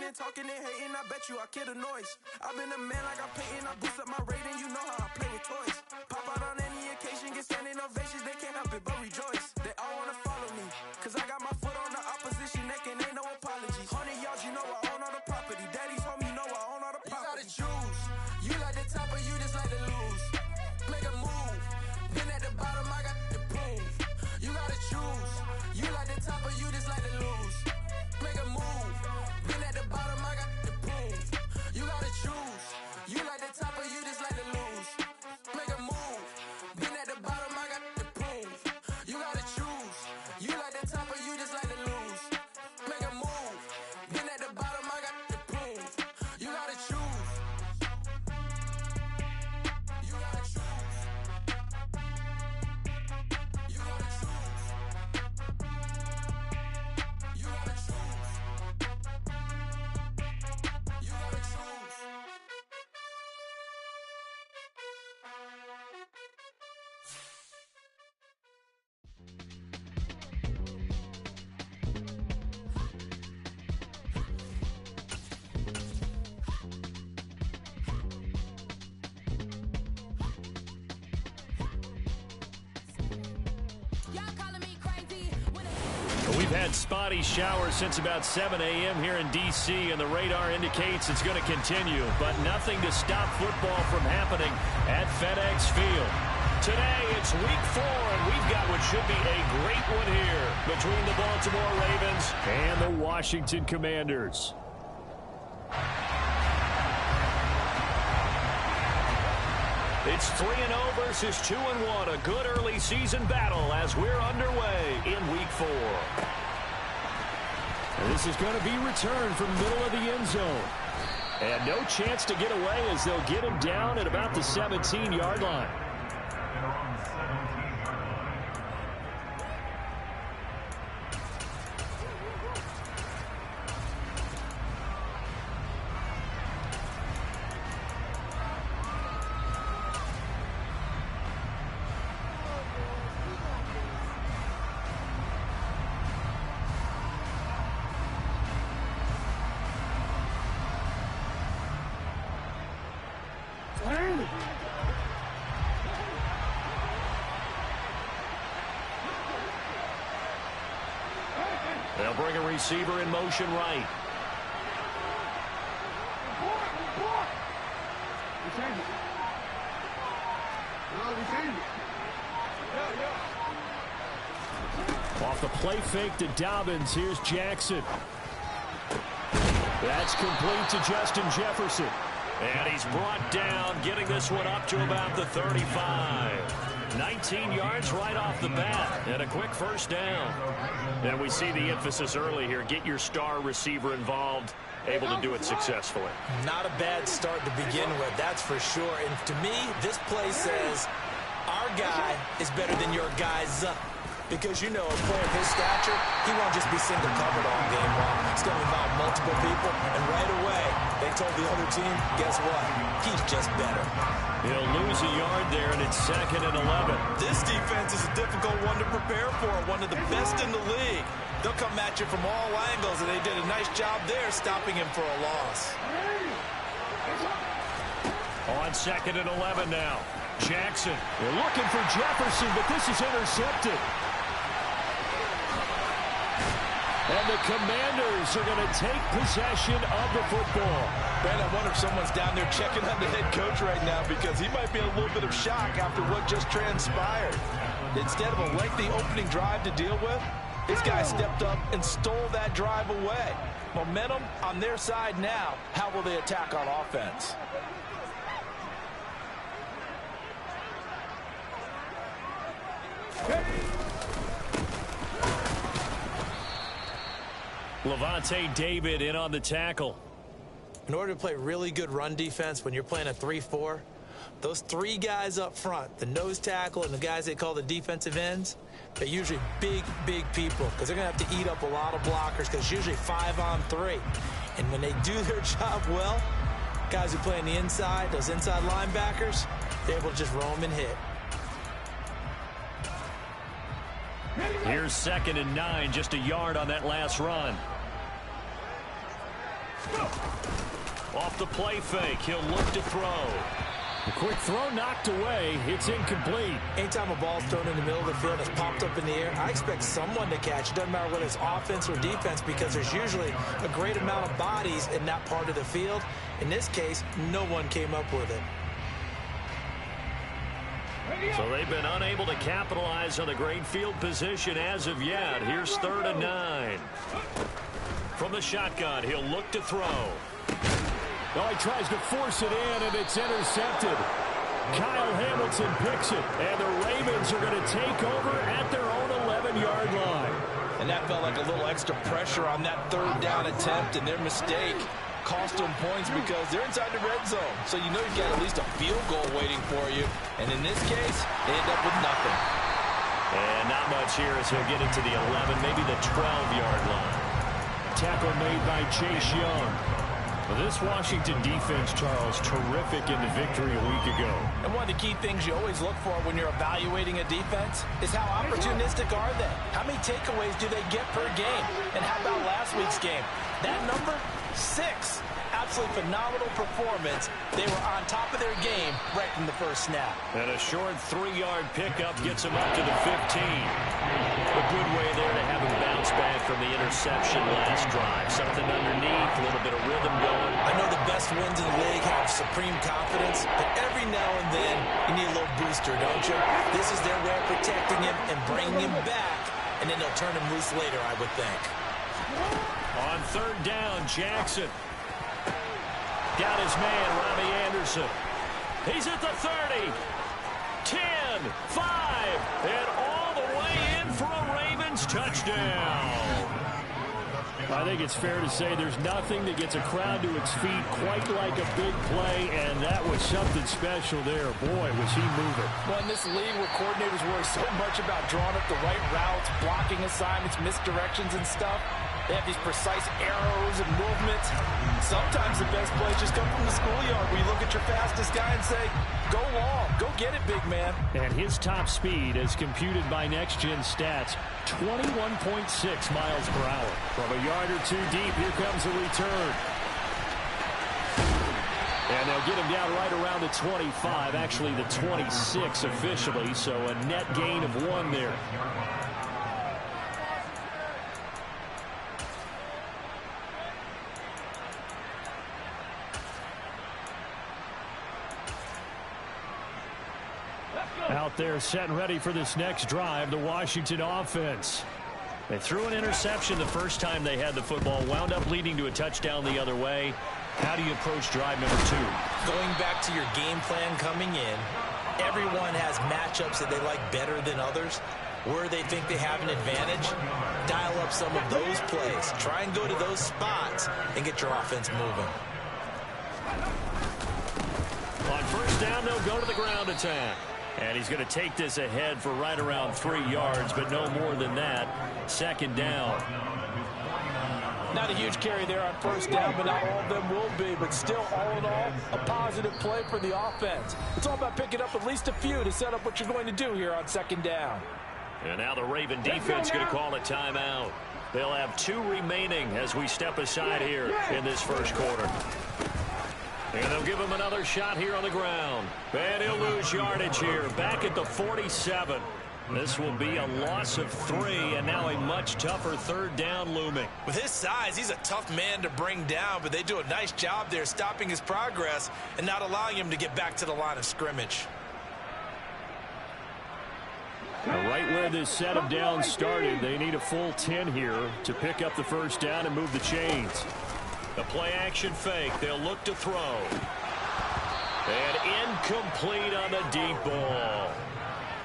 and talking and hating, I bet you I kill the noise. I've been a man like I'm Peyton, I boost up my rating, you know how I play with toys. Pop out on any occasion, get standing ovations, they can't help it but rejoice. They all wanna follow me, cause I got my foot on the opposition neck and ain't no apologies. 100 yards, you know I own all the property. Daddy told me, you know I own all the property. You gotta choose, you like the top or you just like to lose. Make a move, been at the bottom, I got the proof. You gotta choose, you like the top or you just like to lose. Make a move, been at the bottom, I got the proof. You gotta choose, you like the top or you just like to lose. Make a move, been at the bottom, I got the proof. You gotta choose, you like the top or you just like to lose. Make a move, been at the bottom, I got the proof. You gotta choose. You gotta choose. You gotta choose. You gotta choose. You gotta choose. We've had spotty showers since about 7 a.m. here in D.C., and the radar indicates it's going to continue, but nothing to stop football from happening at FedEx Field. Today, it's Week 4, and we've got what should be a great one here between the Baltimore Ravens and the Washington Commanders. It's 3-0 versus 2-1, a good early season battle as we're underway in Week 4. And this is going to be returned from middle of the end zone. And no chance to get away as they'll get him down at about the 17-yard line. They'll bring a receiver in motion right. Off the play fake to Dobbins, here's Jackson. That's complete to Justin Jefferson. And he's brought down, getting this one up to about the 35. 19 yards right off the bat, and a quick first down. And we see the emphasis early here. Get your star receiver involved, able to do it successfully. Not a bad start to begin with, that's for sure. And to me, this play says our guy is better than your guy's because, you know, a player of his stature, he won't just be single covered all game long. It's going to involve multiple people, and right away, they told the other team, guess what? He's just better. He'll lose a yard there, and it's 2nd and 11. This defense is a difficult one to prepare for, one of the best in the league. They'll come at you from all angles, and they did a nice job there stopping him for a loss. On 2nd and 11 now. Jackson, they're looking for Jefferson, but this is intercepted. And the Commanders are going to take possession of the football. Man, I wonder if someone's down there checking on the head coach right now because he might be in a little bit of shock after what just transpired. Instead of a lengthy opening drive to deal with, this guy stepped up and stole that drive away. Momentum on their side now. How will they attack on offense? Lavonte David in on the tackle. In order to play really good run defense when you're playing a 3-4, those three guys up front, the nose tackle and the guys they call the defensive ends, they're usually big, big people because they're going to have to eat up a lot of blockers because it's usually 5-on-3. And when they do their job well, guys who play on the inside, those inside linebackers, they're able to just roam and hit. Here's 2nd and 9, just a yard on that last run. Off the play fake, he'll look to throw. The quick throw knocked away. It's incomplete. Anytime a ball's thrown in the middle of the field and it's popped up in the air, I expect someone to catch. It doesn't matter whether it's offense or defense, because there's usually a great amount of bodies in that part of the field. In this case, no one came up with it. So they've been unable to capitalize on the great field position as of yet. Here's 3rd and 9. From the shotgun, he'll look to throw. Oh, he tries to force it in, and it's intercepted. Kyle Hamilton picks it, and the Ravens are going to take over at their own 11-yard line. And that felt like a little extra pressure on that 3rd down attempt, and their mistake cost them points because they're inside the red zone. So you know you've got at least a field goal waiting for you. And in this case, they end up with nothing. And not much here as he'll get into the 11, maybe the 12-yard line. Tackle made by Chase Young. Well, this Washington defense, Charles, terrific in the victory a week ago. And one of the key things you always look for when you're evaluating a defense is how opportunistic are they? How many takeaways do they get per game? And how about last week's game? That number, 6. Absolutely phenomenal performance. They were on top of their game right from the first snap. And a short 3-yard pickup gets him up to the 15. A good way there to have him bounce back from the interception last drive. Something underneath, a little bit of rhythm going. I know the best ones in the league have supreme confidence, but every now and then you need a little booster, don't you? This is their way of protecting him and bringing him back, and then they'll turn him loose later, I would think. On 3rd down, Jackson. Got his man, Robbie Anderson. He's at the 30. 10, 5, and all the way in for a Ravens touchdown. I think it's fair to say there's nothing that gets a crowd to its feet quite like a big play, and that was something special there. Boy, was he moving. Well, in this league where coordinators worry so much about drawing up the right routes, blocking assignments, misdirections and stuff, they have these precise arrows and movements. Sometimes the best plays just come from the schoolyard where you look at your fastest guy and say, go long, go get it, big man. And his top speed, as computed by Next Gen Stats, 21.6 miles per hour. From a yard or two deep, here comes a return. And they'll get him down right around the 25, actually the 26 officially, so a net gain of 1 there. Out there set and ready for this next drive, the Washington offense. They threw an interception the first time they had the football, wound up leading to a touchdown the other way. How do you approach drive number 2? Going back to your game plan coming in, everyone has matchups that they like better than others. Where they think they have an advantage, dial up some of those plays. Try and go to those spots and get your offense moving. On 1st down, they'll go to the ground attack. And he's going to take this ahead for right around 3 yards, but no more than that. 2nd down. Not a huge carry there on 1st down, but not all of them will be. But still, all in all, a positive play for the offense. It's all about picking up at least a few to set up what you're going to do here on 2nd down. And now the Raven defense going to call a timeout. They'll have 2 remaining as we step aside here in this first quarter. And they'll give him another shot here on the ground. And he'll lose yardage here, back at the 47. This will be a loss of 3, and now a much tougher 3rd down looming. With his size, he's a tough man to bring down, but they do a nice job there stopping his progress and not allowing him to get back to the line of scrimmage. Now, right where this set of downs started, they need a full 10 here to pick up the 1st down and move the chains. The play-action fake. They'll look to throw. And incomplete on the deep ball.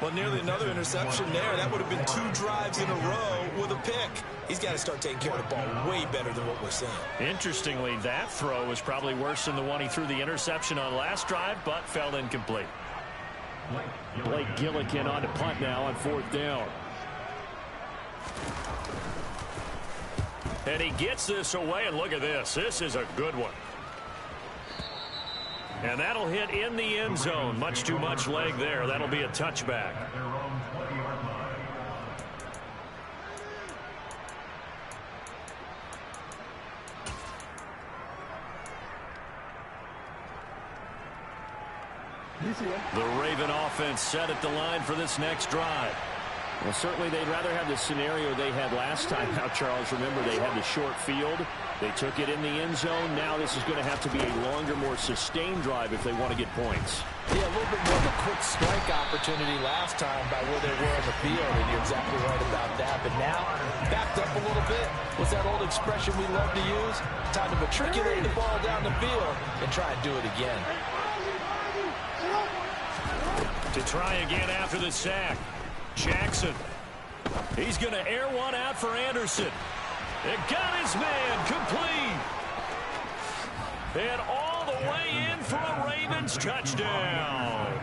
Well, nearly another interception there. That would have been 2 drives in a row with a pick. He's got to start taking care of the ball way better than what we're seeing. Interestingly, that throw was probably worse than the one he threw the interception on last drive, but fell incomplete. Blake Gillikin on to punt now on 4th down. And he gets this away, and look at this. This is a good one. And that'll hit in the end zone. Much too much leg there. That'll be a touchback. The Raven offense set at the line for this next drive. Well, certainly they'd rather have the scenario they had last time out, Charles. Remember, they had the short field. They took it in the end zone. Now this is going to have to be a longer, more sustained drive if they want to get points. Yeah, a little bit more of a quick strike opportunity last time by where they were on the field, and you're exactly right about that. But now, backed up a little bit. What's that old expression we love to use? Time to matriculate the ball down the field and try and do it again. To try again after the sack. Jackson. He's going to air one out for Anderson. It got his man complete. And all the way in for a Ravens touchdown.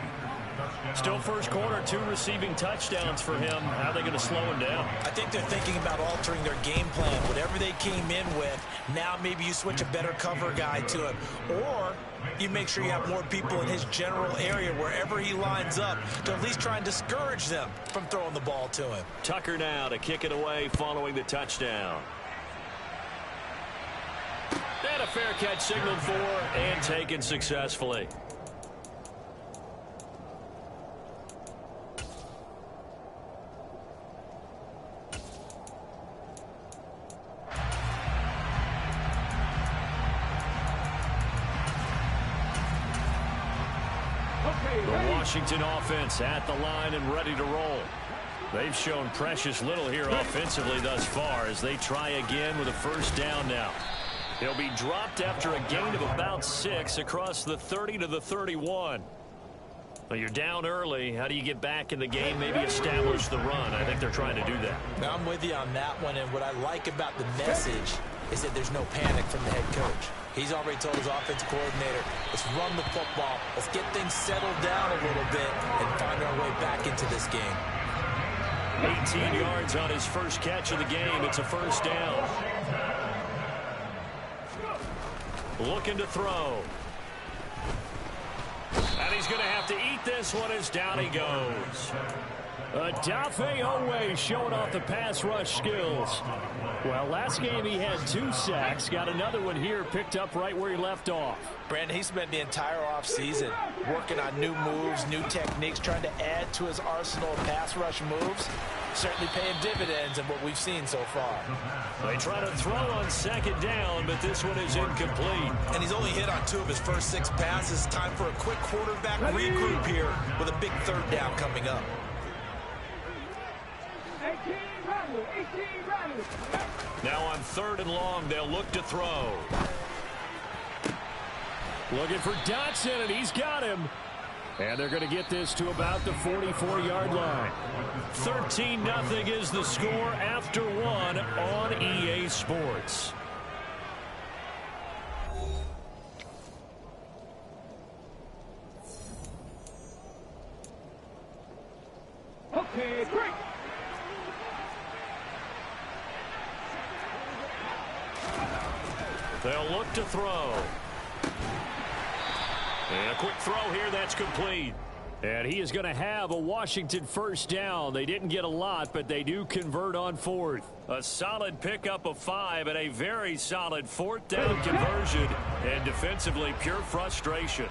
Still first quarter, 2 receiving touchdowns for him. How are they going to slow him down? I think they're thinking about altering their game plan. Whatever they came in with, now maybe you switch a better cover guy to him. Or you make sure you have more people in his general area wherever he lines up to at least try and discourage them from throwing the ball to him. Tucker now to kick it away following the touchdown. And a fair catch signaled for and taken successfully. The Washington offense at the line and ready to roll. They've shown precious little here offensively thus far as they try again with a first down now. He'll be dropped after a gain of about 6 across the 30 to the 31. Well, you're down early. How do you get back in the game, maybe establish the run? I think they're trying to do that. Now, I'm with you on that one, and what I like about the message is that there's no panic from the head coach. He's already told his offensive coordinator, let's run the football, let's get things settled down a little bit and find our way back into this game. 18 yards on his first catch of the game. It's a first down. Looking to throw. And he's going to have to eat this one as down he goes. Odafe Oweh showing off the pass rush skills. Well, last game he had 2 sacks. Got another one here picked up right where he left off. Brandon, he spent the entire offseason working on new moves, new techniques, trying to add to his arsenal of pass rush moves. Certainly paying dividends in what we've seen so far. They try to throw on second down, but this one is incomplete. And he's only hit on 2 of his first 6 passes. Time for a quick quarterback regroup here with a big third down coming up. Now on 3rd and long, they'll look to throw. Looking for Dotson, and he's got him. And they're going to get this to about the 44-yard line. 13-0 is the score after 1 on EA Sports. Okay, great. They'll look to throw. And a quick throw here, that's complete. And he is going to have a Washington first down. They didn't get a lot, but they do convert on 4th. A solid pickup of 5 and a very solid 4th down conversion. And defensively, pure frustration.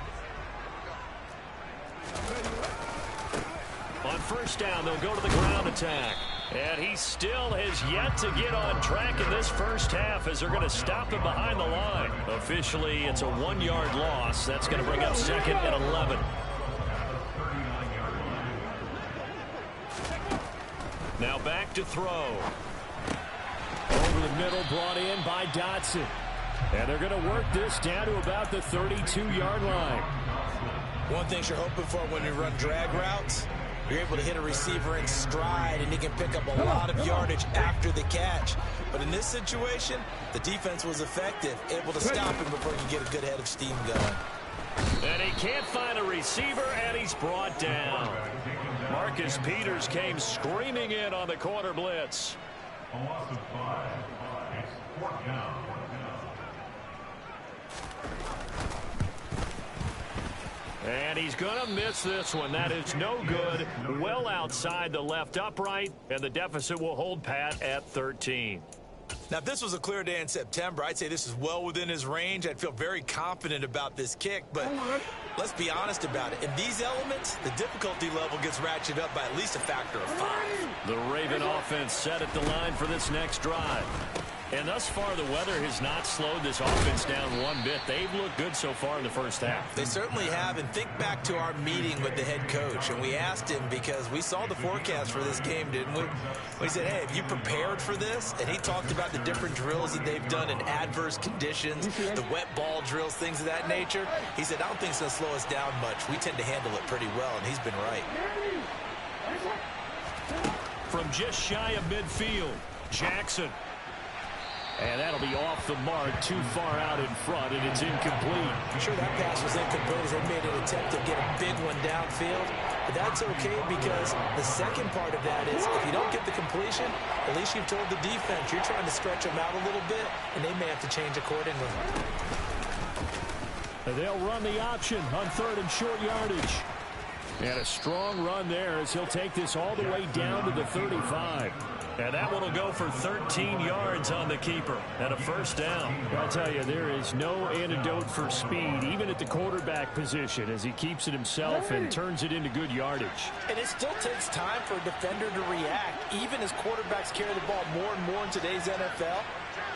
On first down, they'll go to the ground attack. And he still has yet to get on track in this first half as they're going to stop him behind the line. Officially, it's a 1-yard loss. That's going to bring up 2nd and 11. Now back to throw. Over the middle, brought in by Dotson. And they're going to work this down to about the 32-yard line. One thing you're hoping for when you run drag routes, you're able to hit a receiver in stride, and he can pick up a lot of yardage after the catch. But in this situation, the defense was effective, able to stop him before he can get a good head of steam going. And he can't find a receiver, and he's brought down. Marcus Peters came screaming in on the corner blitz. And he's going to miss this one. That is no good. Well outside the left upright, and the deficit will hold pat at 13. Now, if this was a clear day in September, I'd say this is well within his range. I'd feel very confident about this kick, but let's be honest about it. In these elements, the difficulty level gets ratcheted up by at least a factor of 5. The Raven offense set at the line for this next drive. And thus far, the weather has not slowed this offense down one bit. They've looked good so far in the first half. They certainly have, and think back to our meeting with the head coach, and we asked him because we saw the forecast for this game, didn't we? We said, hey, have you prepared for this? And he talked about the different drills that they've done in adverse conditions, the wet ball drills, things of that nature. He said, I don't think it's going to slow us down much. We tend to handle it pretty well, and he's been right. From just shy of midfield, Jackson. And that'll be off the mark, too far out in front, and it's incomplete. I'm sure that pass was incomplete as they made an attempt to get a big one downfield. But that's okay because the second part of that is if you don't get the completion, at least you've told the defense you're trying to stretch them out a little bit, and they may have to change accordingly. They'll run the option on 3rd and short yardage. And a strong run there as he'll take this all the way down to the 35. And that one will go for 13 yards on the keeper and a first down. I'll tell you, there is no antidote for speed, even at the quarterback position, as he keeps it himself and turns it into good yardage. And it still takes time for a defender to react, even as quarterbacks carry the ball more and more in today's NFL.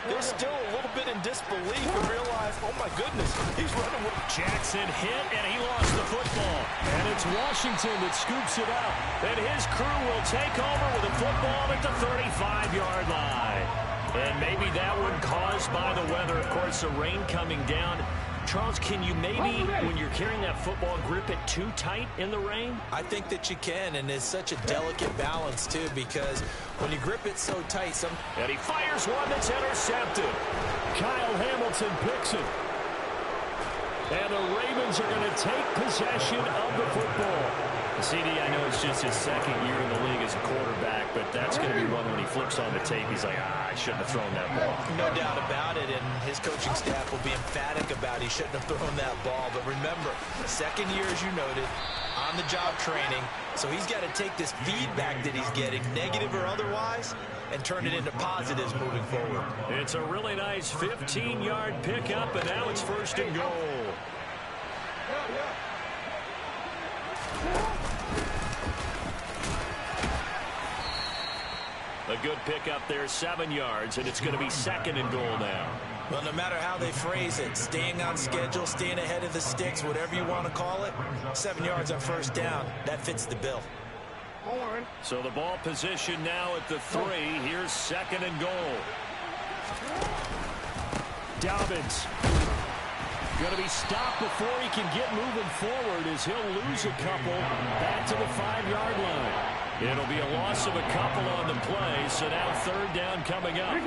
They're still a little bit in disbelief and realize, oh my goodness, he's running with Jackson hit, and he lost the football. And it's Washington that scoops it up. And his crew will take over with a football at the 35-yard line. And maybe that one caused by the weather. Of course, the rain coming down. Charles, can you maybe, when you're carrying that football, grip it too tight in the rain? I think that you can, and it's such a delicate balance, too, because when you grip it so tight, And he fires one that's intercepted. Kyle Hamilton picks it. And the Ravens are going to take possession of the football. CD, I know it's just his second year in the league as a quarterback, but that's going to be one when he flips on the tape. He's like, I shouldn't have thrown that ball. No doubt about it, and his coaching staff will be emphatic about he shouldn't have thrown that ball. But remember, second year, as you noted, on-the-job training, so he's got to take this feedback that he's getting, negative or otherwise, and turn it into positives moving forward. It's a really nice 15-yard pickup, and now it's 1st and goal. A good pickup there, 7 yards, and it's going to be 2nd and goal now. Well, no matter how they phrase it, staying on schedule, staying ahead of the sticks, whatever you want to call it, 7 yards on 1st down, that fits the bill. So the ball position now at the 3. Here's 2nd and goal. Dobbins going to be stopped before he can get moving forward as he'll lose a couple back to the 5-yard line. It'll be a loss of a couple on the play, so now 3rd down coming up.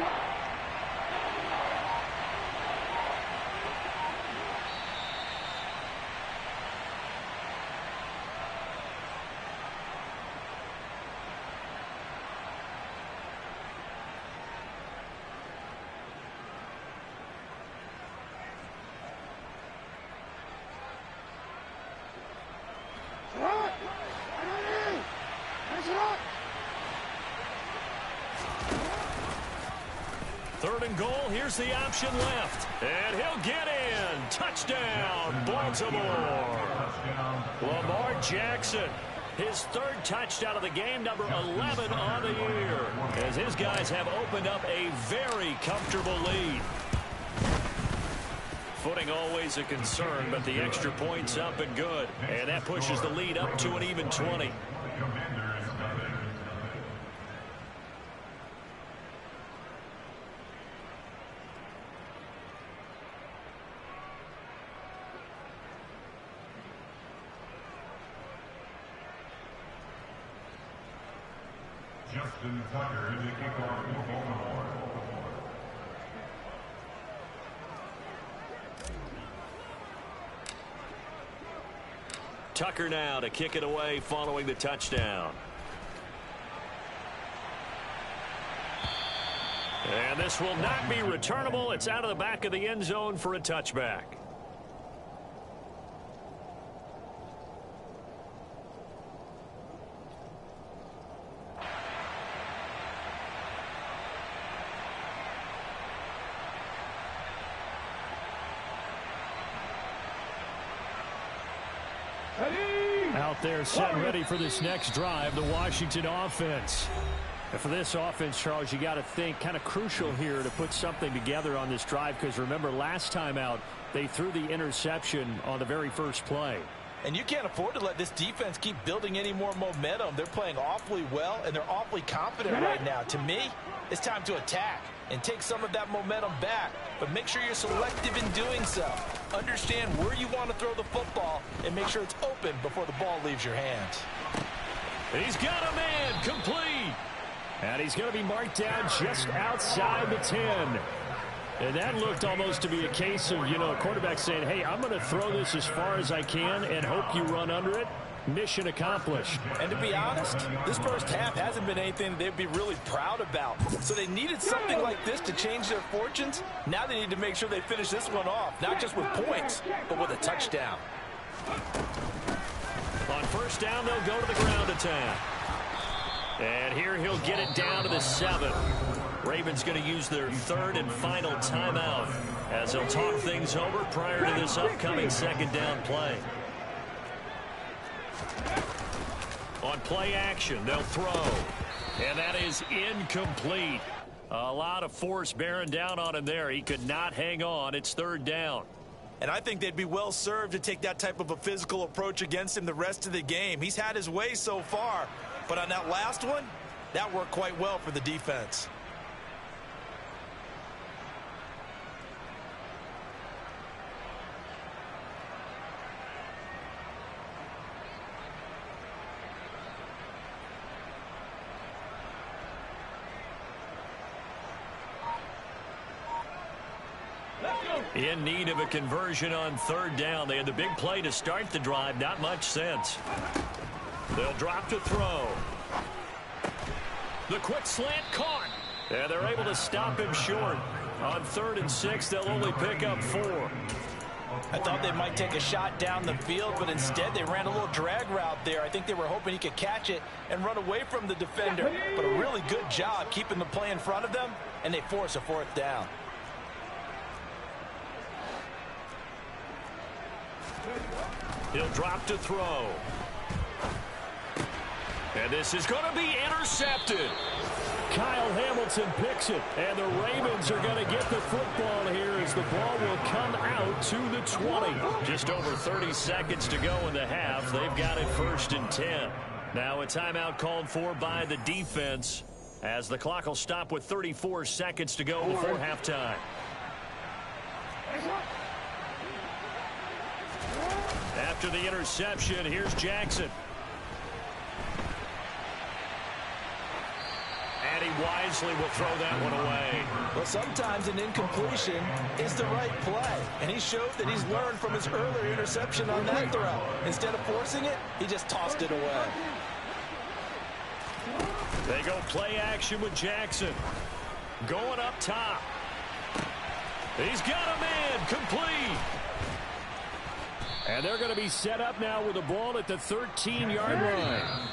Here's the option left, and he'll get in. Touchdown, Baltimore. Lamar Jackson, his 3rd touchdown of the game, number 11 on the year, as his guys have opened up a very comfortable lead. Footing always a concern, but the extra point's up and good, and that pushes the lead up to an even 20. Justin Tucker is the kickoff for Baltimore. Tucker now to kick it away following the touchdown. And this will not be returnable. It's out of the back of the end zone for a touchback. Out there set and ready for this next drive, the Washington offense. And for this offense, Charles, you got to think kind of crucial here to put something together on this drive, because remember last time out they threw the interception on the very first play. And you can't afford to let this defense keep building any more momentum. They're playing awfully well, and they're awfully confident right now. To me, it's time to attack and take some of that momentum back. But make sure you're selective in doing so. Understand where you want to throw the football and make sure it's open before the ball leaves your hands. He's got a man complete. And he's going to be marked down just outside the 10. And that looked almost to be a case of, a quarterback saying, hey, I'm going to throw this as far as I can and hope you run under it. Mission accomplished. And to be honest, this first half hasn't been anything they'd be really proud about. So they needed something like this to change their fortunes. Now they need to make sure they finish this one off, not just with points, but with a touchdown. On first down, they'll go to the ground attack. And here he'll get it down to the 7. Ravens going to use their third and final timeout as they'll talk things over prior to this upcoming second down play. On play action, they'll throw. And that is incomplete. A lot of force bearing down on him there. He could not hang on. It's third down. And I think they'd be well served to take that type of a physical approach against him the rest of the game. He's had his way so far. But on that last one, that worked quite well for the defense. In need of a conversion on third down. They had the big play to start the drive. Not much sense. They'll drop to throw. The quick slant caught. And they're able to stop him short. On 3rd and 6, they'll only pick up 4. I thought they might take a shot down the field, but instead they ran a little drag route there. I think they were hoping he could catch it and run away from the defender. But a really good job keeping the play in front of them, and they force a 4th down. He'll drop to throw. And this is going to be intercepted. Kyle Hamilton picks it. And the Ravens are going to get the football here as the ball will come out to the 20. Just over 30 seconds to go in the half. They've got it 1st and 10. Now a timeout called for by the defense as the clock will stop with 34 seconds to go before halftime. After the interception, here's Jackson. And he wisely will throw that one away. Well, sometimes an incompletion is the right play. And he showed that he's learned from his earlier interception on that throw. Instead of forcing it, he just tossed it away. They go play action with Jackson. Going up top. He's got a man complete. And they're going to be set up now with the ball at the 13-yard line.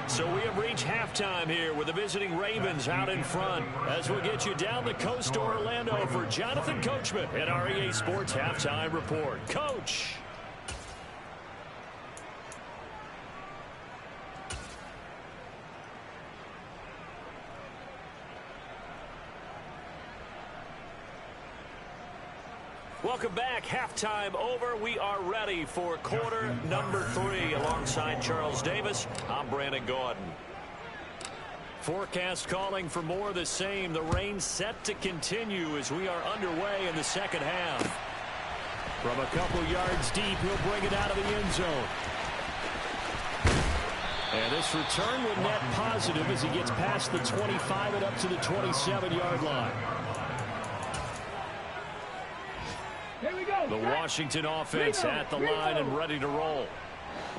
So we have reached halftime here with the visiting Ravens out in front as we'll get you down the coast to Orlando for Jonathan Coachman at our EA Sports Halftime Report. Coach. Welcome back. Halftime over. We are ready for quarter number 3 alongside Charles Davis. I'm Brandon Gordon. Forecast calling for more of the same. The rain set to continue as we are underway in the second half. From a couple yards deep, he'll bring it out of the end zone. And this return will net positive as he gets past the 25 and up to the 27-yard line. The Washington offense at the line and ready to roll.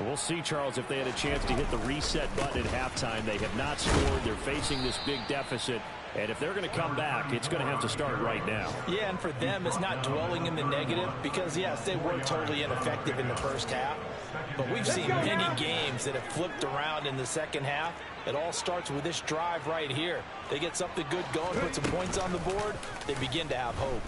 We'll see, Charles, if they had a chance to hit the reset button at halftime. They have not scored. They're facing this big deficit. And if they're going to come back, it's going to have to start right now. Yeah, and for them, it's not dwelling in the negative because, yes, they were totally ineffective in the first half. But we've seen many games that have flipped around in the second half. It all starts with this drive right here. They get something good going, put some points on the board, they begin to have hope.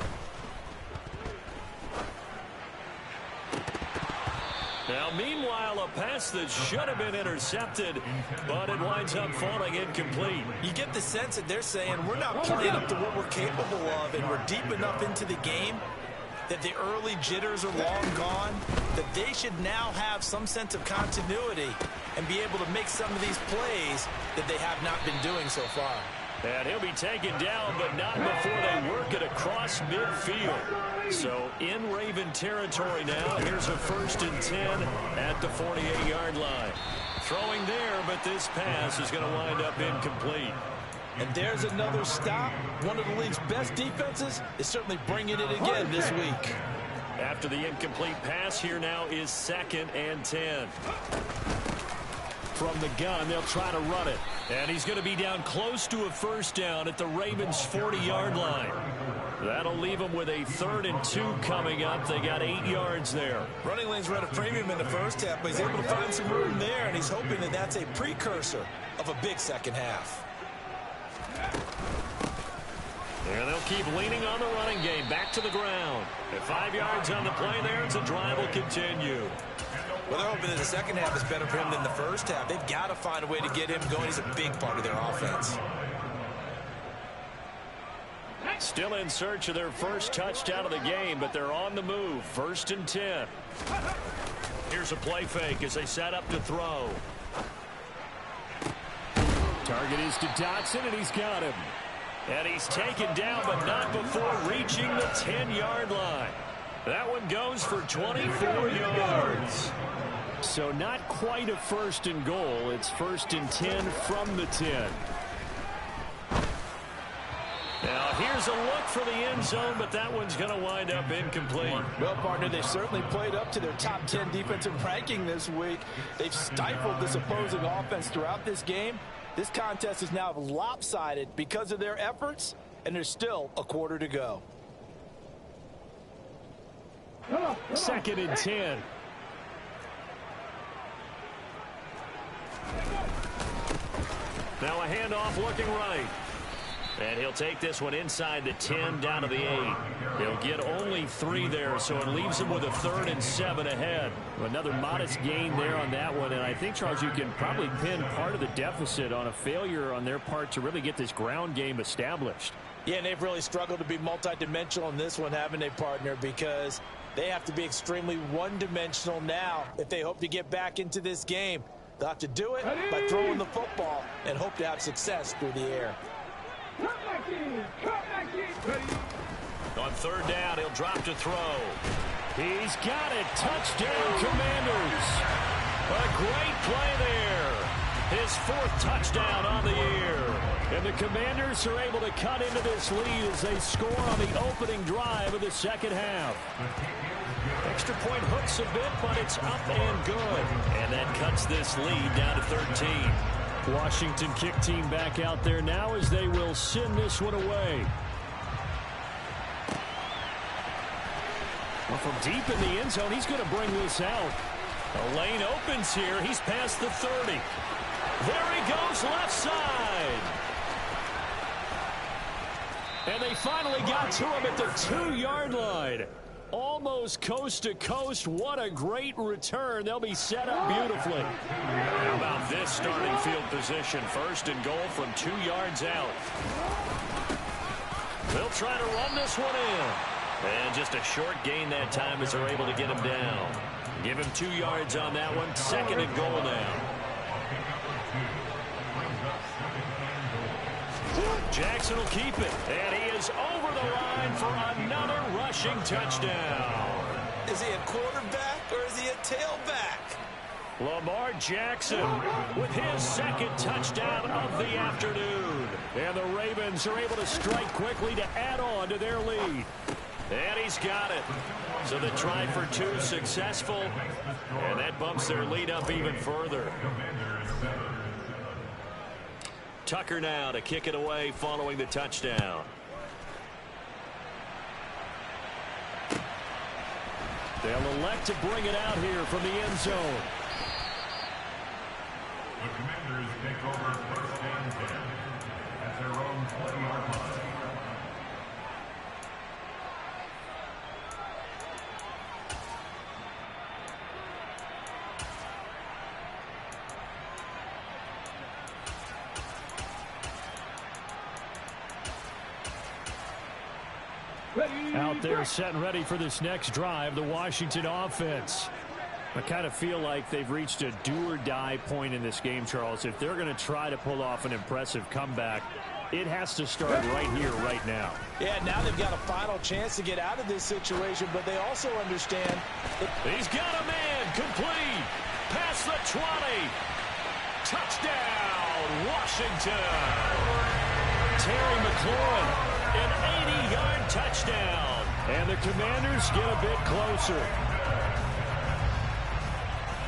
Now, meanwhile, a pass that should have been intercepted, but it winds up falling incomplete. You get the sense that they're saying we're not playing up to what we're capable of, and we're deep enough into the game that the early jitters are long gone, that they should now have some sense of continuity and be able to make some of these plays that they have not been doing so far. And he'll be taken down, but not before they work it across midfield. So in Raven territory now. Here's a 1st and 10 at the 48-yard line. Throwing there, but this pass is going to wind up incomplete. And there's another stop. One of the league's best defenses is certainly bringing it again this week. After the incomplete pass, here now is 2nd and 10. From the gun, they'll try to run it. And he's going to be down close to a 1st down at the Ravens' 40-yard line. That'll leave them with a 3rd and 2 coming up. They got 8 yards there. Running lanes run a premium in the first half, but he's able to find some room there, and he's hoping that that's a precursor of a big second half. And they'll keep leaning on the running game. Back to the ground. At 5 yards on the play there, the drive will continue. Well, they're hoping that the second half is better for him than the first half. They've got to find a way to get him going. He's a big part of their offense. Still in search of their first touchdown of the game, but they're on the move. 1st and 10. Here's a play fake as they set up to throw. Target is to Dotson, and he's got him. And he's taken down, but not before reaching the 10-yard line. That one goes for 24 yards. So not quite a 1st and goal. It's 1st and 10 from the 10. Now here's a look for the end zone, but that one's going to wind up incomplete. Well, partner, they certainly played up to their top 10 defensive ranking this week. They've stifled this opposing offense throughout this game. This contest is now lopsided because of their efforts, and there's still a quarter to go. 2nd and 10. Now a handoff looking right. And he'll take this one inside the 10 down to the 8. He'll get only 3 there, so it leaves him with a 3rd and 7 ahead. Another modest gain there on that one, and I think, Charles, you can probably pin part of the deficit on a failure on their part to really get this ground game established. Yeah, and they've really struggled to be multidimensional in this one, haven't they, partner? Because they have to be extremely one-dimensional now if they hope to get back into this game. They'll have to do it by throwing the football and hope to have success through the air. On 3rd down, he'll drop to throw. He's got it. Touchdown, Commanders. A great play there. His 4th touchdown on the year. And the Commanders are able to cut into this lead as they score on the opening drive of the second half. Extra point hooks a bit, but it's up and good. And that cuts this lead down to 13. Washington kick team back out there now as they will send this one away. Well, from deep in the end zone, he's going to bring this out. The lane opens here. He's past the 30. There he goes, left side. And they finally got to him at the 2-yard line. Almost coast to coast. What a great return. They'll be set up beautifully. How about this starting field position? 1st and goal from 2 yards out. They'll try to run this one in. And just a short gain that time as they're able to get him down. Give him 2 yards on that one. 2nd and goal now. Jackson will keep it, and he is over the line for another rushing touchdown. Is he a quarterback or is he a tailback? Lamar Jackson with his 2nd touchdown of the afternoon. And the Ravens are able to strike quickly to add on to their lead. And he's got it. So the try for 2 successful, and that bumps their lead up even further. Tucker now to kick it away following the touchdown. They'll elect to bring it out here from the end zone. The Commanders take over 1st and 10 at their own 20-yard line. Out there set and ready for this next drive, the Washington offense. I kind of feel like they've reached a do-or-die point in this game, Charles. If they're going to try to pull off an impressive comeback, it has to start right here, right now. Yeah, now they've got a final chance to get out of this situation, but they also understand that he's got a man complete. Past the 20. Touchdown, Washington. Terry McLaurin, an 80-yard touchdown. And the Commanders get a bit closer.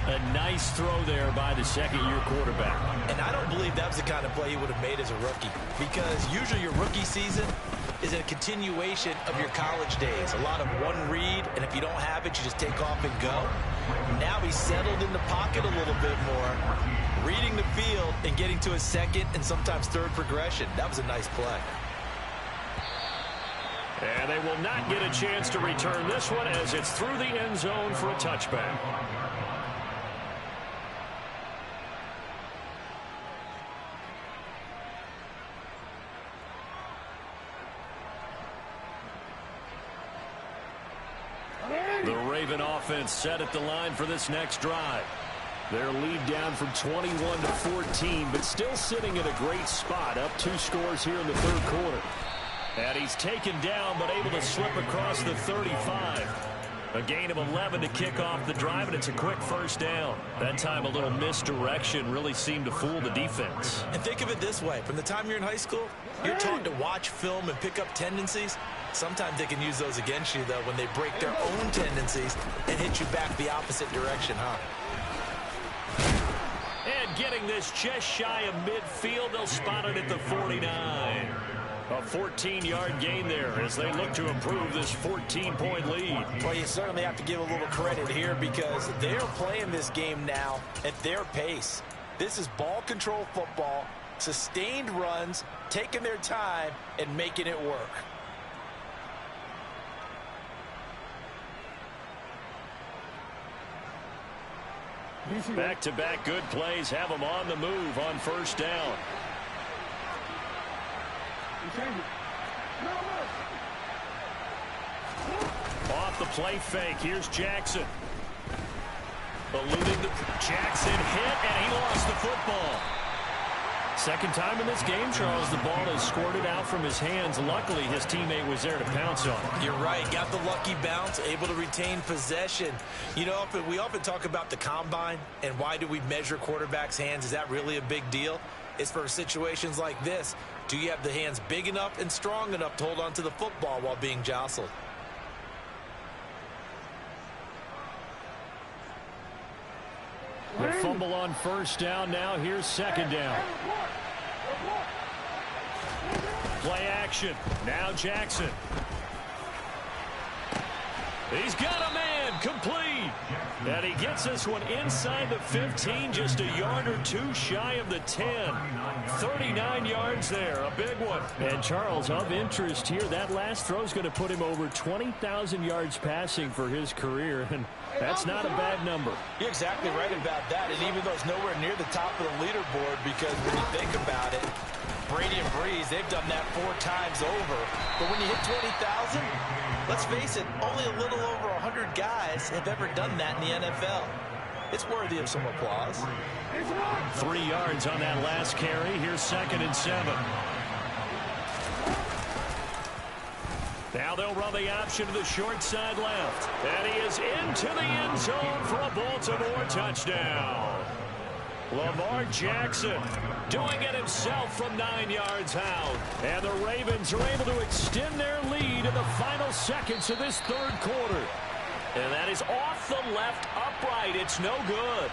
A nice throw there by the second-year quarterback. And I don't believe that was the kind of play he would have made as a rookie, because usually your rookie season is a continuation of your college days. A lot of one read, and if you don't have it, you just take off and go. Now he's settled in the pocket a little bit more, reading the field and getting to his second and sometimes third progression. That was a nice play. And they will not get a chance to return this one as it's through the end zone for a touchback. The Raven offense set at the line for this next drive. Their lead down from 21 to 14, but still sitting in a great spot, up 2 scores here in the third quarter. And he's taken down, but able to slip across the 35. A gain of 11 to kick off the drive, and it's a quick first down. That time a little misdirection really seemed to fool the defense. And think of it this way. From the time you're in high school, you're taught to watch film and pick up tendencies. Sometimes they can use those against you, though, when they break their own tendencies and hit you back the opposite direction, huh? And getting this just shy of midfield, they'll spot it at the 49. A 14-yard gain there as they look to improve this 14-point lead. Well, you certainly have to give a little credit here because they're playing this game now at their pace. This is ball control football, sustained runs, taking their time, and making it work. Back-to-back good plays have them on the move on first down. Off the play fake, here's Jackson. Eluding the Jackson hit, and he lost the football. Second time in this game, Charles, the ball is squirted out from his hands. Luckily, his teammate was there to pounce on it. You're right. Got the lucky bounce, able to retain possession. You know, we often talk about the combine and why do we measure quarterbacks' hands. Is that really a big deal? It's for situations like this. Do you have the hands big enough and strong enough to hold on to the football while being jostled? The fumble on first down. Now here's second down. Play action. Now Jackson. He's got a man complete. And he gets this one inside the 15, just a yard or two shy of the 10. 39 yards there, a big one. And Charles, of interest here, that last throw is going to put him over 20,000 yards passing for his career. And that's not a bad number. You're exactly right about that. And even though it's nowhere near the top of the leaderboard, because when you think about it, Brady and Breeze, they've done that 4 times over. But when you hit 20,000, let's face it, only a little over 100 guys have ever done that in the NFL. It's worthy of some applause. 3 yards on that last carry. Here's 2nd and 7. Now they'll run the option to the short side left. And he is into the end zone for a Baltimore touchdown. Lamar Jackson doing it himself from 9 yards out. And the Ravens are able to extend their lead in the final seconds of this third quarter. And that is off the left upright. It's no good.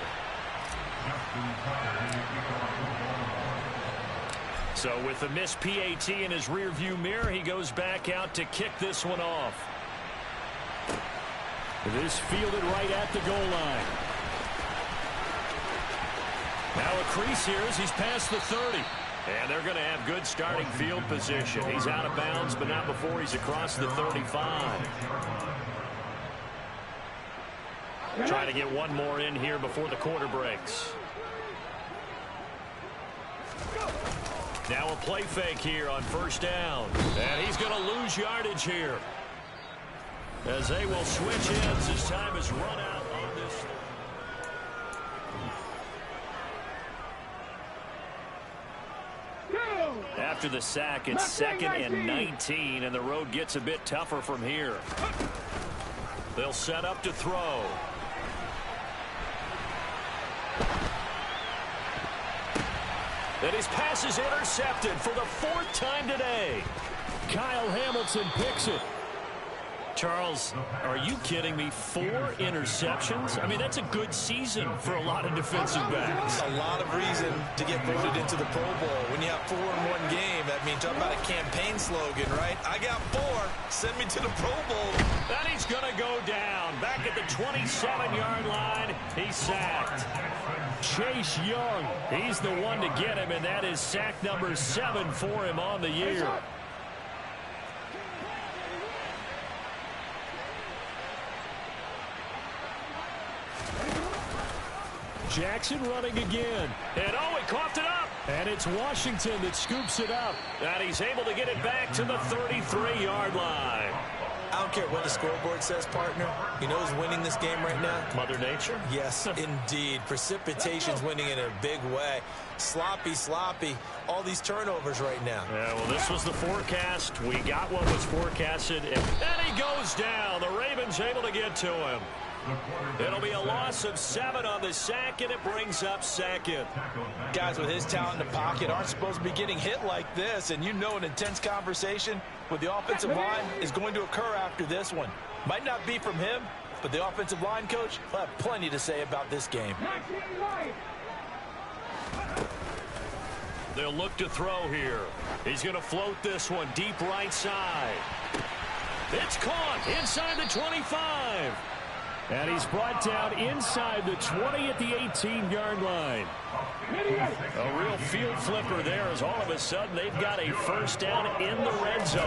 So with the missed PAT in his rearview mirror, he goes back out to kick this one off. It is fielded right at the goal line. Now a crease here as he's past the 30. And they're going to have good starting field position. He's out of bounds, but not before he's across the 35. Trying to get one more in here before the quarter breaks. Now a play fake here on first down. And he's going to lose yardage here. as they will switch ends as time is run out on this. After the sack, it's 2nd and 19, and the road gets a bit tougher from here. They'll set up to throw. And his pass is intercepted for the 4th time today. Kyle Hamilton picks it. Charles, are you kidding me? 4 interceptions? I mean, that's a good season for a lot of defensive backs. A lot of reason to get voted into the Pro Bowl. When you have 4 in one game, I mean, talk about a campaign slogan, right? I got 4. Send me to the Pro Bowl. And he's going to go down. Back at the 27-yard line, he's sacked. Chase Young, he's the one to get him, and that is sack number 7 for him on the year. Jackson running again. And oh, he coughed it up. And it's Washington that scoops it up. And he's able to get it back to the 33-yard line. I don't care what the scoreboard says, partner. You know who's winning this game right now? Mother Nature? Yes, indeed. Precipitation's winning in a big way. Sloppy. All these turnovers right now. Yeah, well, this was the forecast. We got what was forecasted. And he goes down. The Ravens able to get to him. It'll be a loss of 7 on the sack, and it brings up 2nd. Guys with his talent in the pocket aren't supposed to be getting hit like this, and you know an intense conversation with the offensive line is going to occur after this one. Might not be from him, but the offensive line coach will have plenty to say about this game. They'll look to throw here. He's going to float this one deep right side. It's caught inside the 25. And he's brought down inside the 20 at the 18-yard line. A real field flipper there as all of a sudden they've got a first down in the red zone.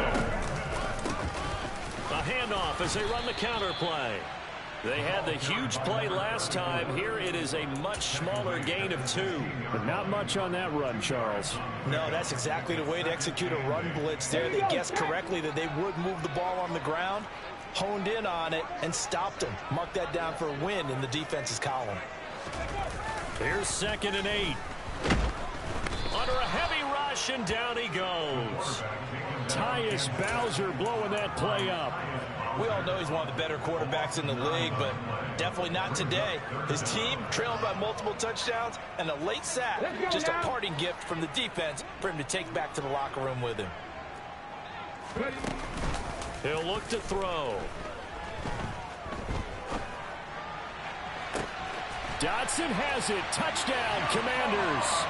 A handoff as they run the counter play. They had the huge play last time. Here it is a much smaller gain of 2. But not much on that run, Charles. No, that's exactly the way to execute a run blitz there. They guessed correctly that they would move the ball on the ground, honed in on it, and stopped him. Mark that down for a win in the defense's column. Here's 2nd and 8. Under a heavy rush, and down he goes. Tyus Bowser blowing that play up. We all know he's one of the better quarterbacks in the league, but definitely not today. His team trailed by multiple touchdowns, and a late sack, just a parting gift from the defense for him to take back to the locker room with him. He'll look to throw. Dotson has it. Touchdown, Commanders.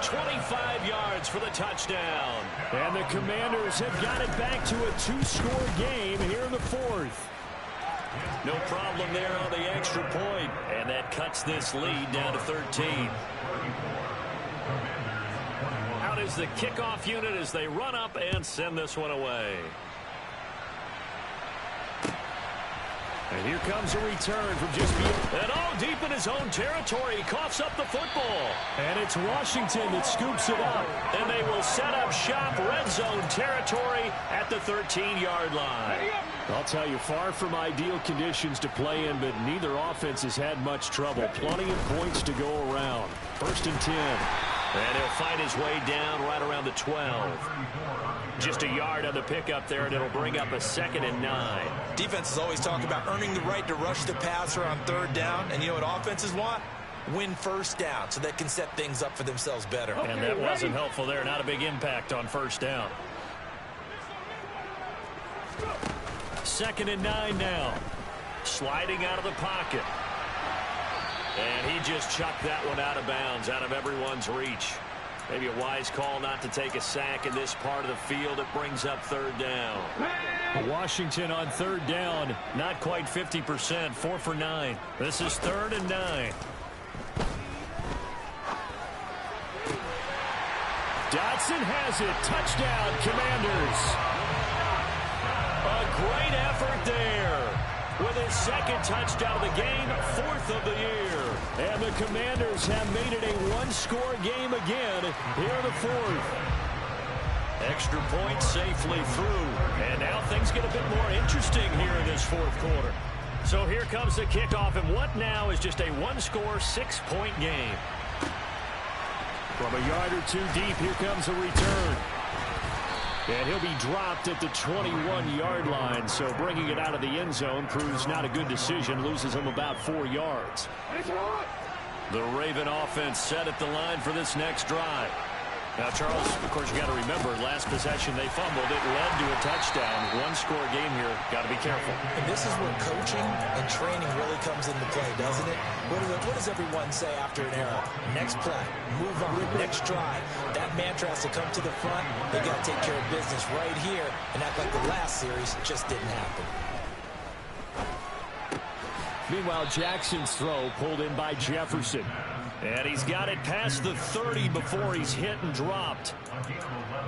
25 yards for the touchdown. And the Commanders have got it back to a 2-score game here in the 4th. No problem there on the extra point. And that cuts this lead down to 13. Out is the kickoff unit as they run up and send this one away. And here comes a return from just beyond. And oh, deep in his own territory, he coughs up the football. And it's Washington that scoops it up. And they will set up shop red zone territory at the 13-yard line. I'll tell you, far from ideal conditions to play in, but neither offense has had much trouble. Plenty of points to go around. 1st and 10. And he'll find his way down right around the 12. Just a yard on the pickup there, and it'll bring up a 2nd and 9. Defenses always talk about earning the right to rush the passer on 3rd down. And you know what offenses want? Win 1st down so they can set things up for themselves better. And that wasn't helpful there. Not a big impact on 1st down. 2nd and 9 now. Sliding out of the pocket. And he just chucked that one out of bounds, out of everyone's reach. Maybe a wise call not to take a sack in this part of the field. It brings up 3rd down. Washington on 3rd down. Not quite 50%. 4 for 9. This is 3rd and 9. Dotson has it. Touchdown, Commanders. A great effort there. With his 2nd touchdown of the game, 4th of the year. And the Commanders have made it a 1-score game again here in the 4th. Extra point safely through. And now things get a bit more interesting here in this fourth quarter. So here comes the kickoff, and what now is just a one-score, 6-point game. From a yard or two deep, here comes a return. And he'll be dropped at the 21-yard line, so bringing it out of the end zone proves not a good decision, loses him about 4 yards. The Raven offense set at the line for this next drive. Now, Charles, of course, you got to remember, last possession they fumbled. It led to a touchdown. One-score game here. Got to be careful. And this is where coaching and training really comes into play, doesn't it? What does everyone say after an error? Next play, move on, next drive. That mantra has to come to the front. They got to take care of business right here and act like the last series just didn't happen. Meanwhile, Jackson's throw pulled in by Jefferson. And he's got it past the 30 before he's hit and dropped.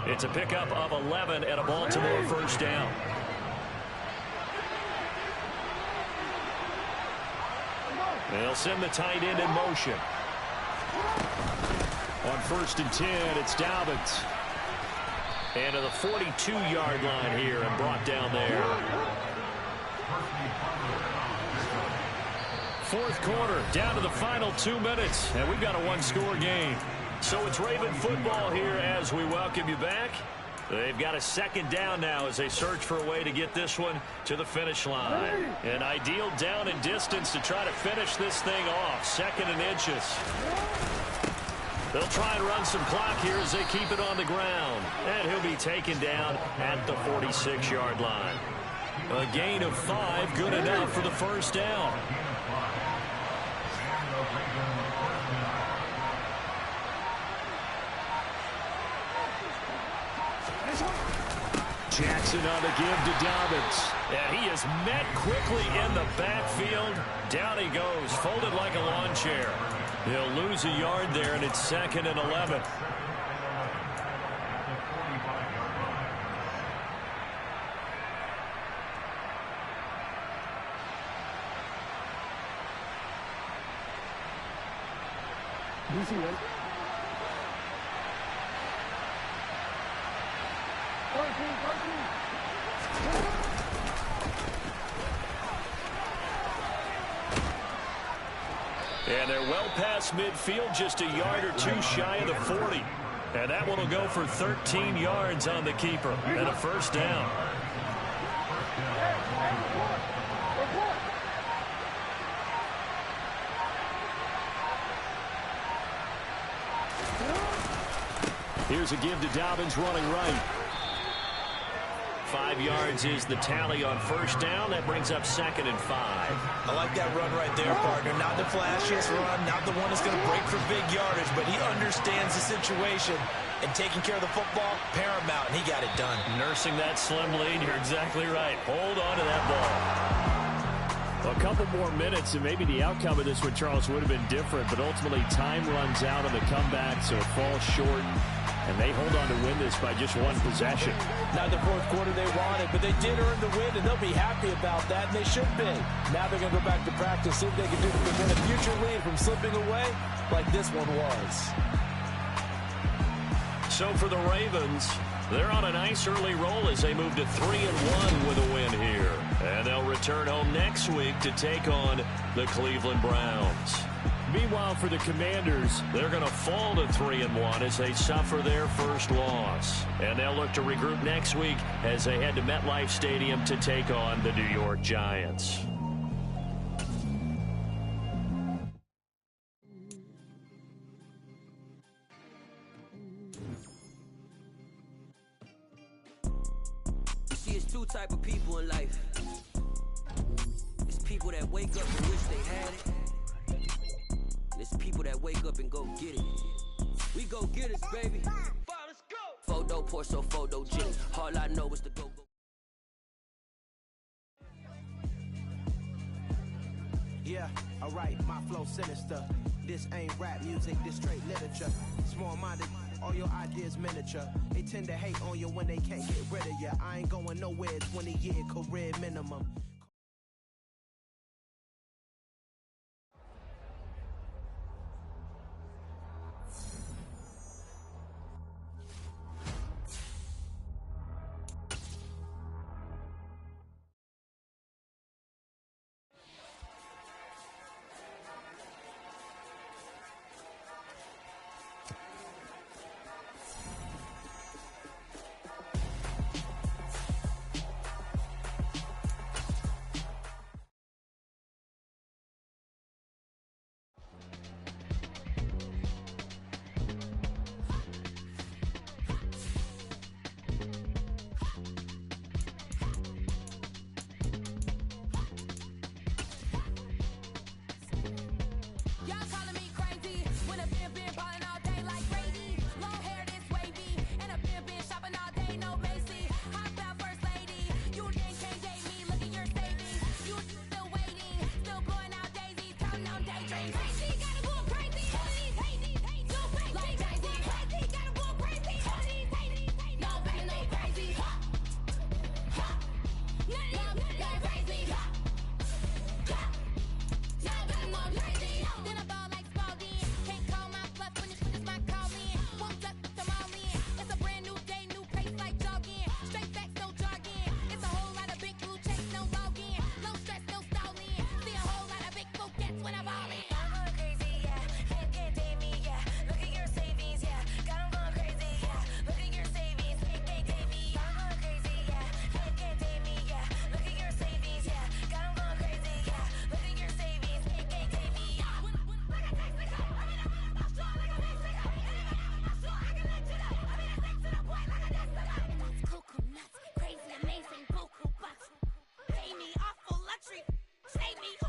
It's a pickup of 11 and a Baltimore first down. They'll send the tight end in motion. On 1st and 10, it's Dobbins. And to the 42-yard line here and brought down there. Fourth quarter, down to the final 2 minutes, and we've got a one-score game. So it's Raven football here as we welcome you back. They've got a second down now as they search for a way to get this one to the finish line. An ideal down and distance to try to finish this thing off. 2nd and inches. They'll try and run some clock here as they keep it on the ground. And he'll be taken down at the 46-yard line. A gain of 5, good enough for the first down. Jackson on the give to Dobbins. And he is met quickly in the backfield. Down he goes, folded like a lawn chair. He'll lose a yard there, and it's 2nd and 11. And they're well past midfield, just a yard or two shy of the 40. And that one will go for 13 yards on the keeper and a first down. Here's a give to Dobbins running right. 5 yards is the tally on first down. That brings up 2nd and 5. I like that run right there, partner. Not the flashiest run, not the one that's going to break for big yardage, but he understands the situation, and taking care of the football, paramount, and he got it done. Nursing that slim lead, you're exactly right. Hold on to that ball. A couple more minutes, and maybe the outcome of this with Charles would have been different, but ultimately time runs out on the comeback, so it falls short. And they hold on to win this by just one possession. Not the fourth quarter they wanted, but they did earn the win, and they'll be happy about that, and they should be. Now they're going to go back to practice, see if they can do to prevent a future lead from slipping away like this one was. So for the Ravens, they're on a nice early roll as they move to 3-1 with a win here. And they'll return home next week to take on the Cleveland Browns. Meanwhile, for the Commanders, they're going to fall to 3-1 as they suffer their first loss. And they'll look to regroup next week as they head to MetLife Stadium to take on the New York Giants. You see, it's two type of people in life. It's people that wake up and wish they had it. It's people that wake up and go get it. We go get it, baby. Let's go. Photo Porsche, photo Jenny. All I know is to go. Yeah, alright, my flow sinister. This ain't rap music, this straight literature. Small-minded, all your ideas miniature. They tend to hate on you when they can't get rid of you. I ain't going nowhere, 20-year career minimum. Take me